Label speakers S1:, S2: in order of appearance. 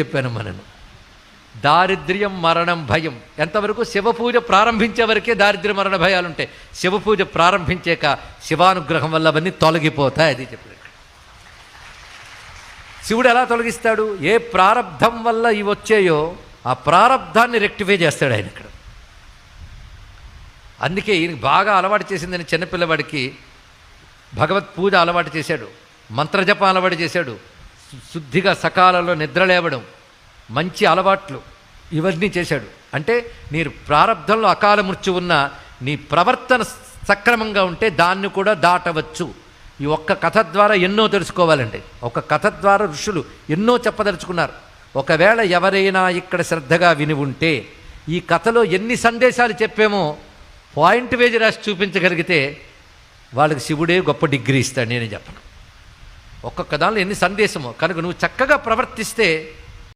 S1: చెప్పాను మనను. దారిద్ర్యం, మరణం, భయం ఎంతవరకు శివపూజ ప్రారంభించే వరకే దారిద్ర్య మరణ భయాలు ఉంటాయి. శివపూజ ప్రారంభించాక శివానుగ్రహం వల్ల అవన్నీ తొలగిపోతాయి. అది చెప్పాడు. శివుడు ఎలా తొలగిస్తాడు? ఏ ప్రారబ్ధం వల్ల ఇవి వచ్చాయో ఆ ప్రారబ్ధాన్ని రెక్టిఫై చేస్తాడు ఆయన ఇక్కడ. అందుకే ఈయనకి బాగా అలవాటు చేసిందని చిన్నపిల్లవాడికి భగవత్ పూజ అలవాటు చేశాడు, మంత్రజపం అలవాటు చేశాడు, శుద్ధిగా సకాలంలో నిద్ర లేవడం, మంచి అలవాట్లు ఇవన్నీ చేశాడు. అంటే మీరు ప్రారబ్ధంలో అకాల మృత్యు ఉన్న నీ ప్రవర్తన సక్రమంగా ఉంటే దాన్ని కూడా దాటవచ్చు. ఈ ఒక్క కథ ద్వారా ఎన్నో తెలుసుకోవాలండి. ఒక కథ ద్వారా ఋషులు ఎన్నో చెప్పదలుచుకున్నారు. ఒకవేళ ఎవరైనా ఇక్కడ శ్రద్ధగా విని ఉంటే ఈ కథలో ఎన్ని సందేశాలు చెప్పామో పాయింట్ వేసి రాసి చూపించగలిగితే వాళ్ళకి శివుడే గొప్ప డిగ్రీ ఇస్తాడు. నేనే చెప్పను. ఒక్కొక్క దానిలో ఎన్ని సందేశమో కనుక నువ్వు చక్కగా ప్రవర్తిస్తే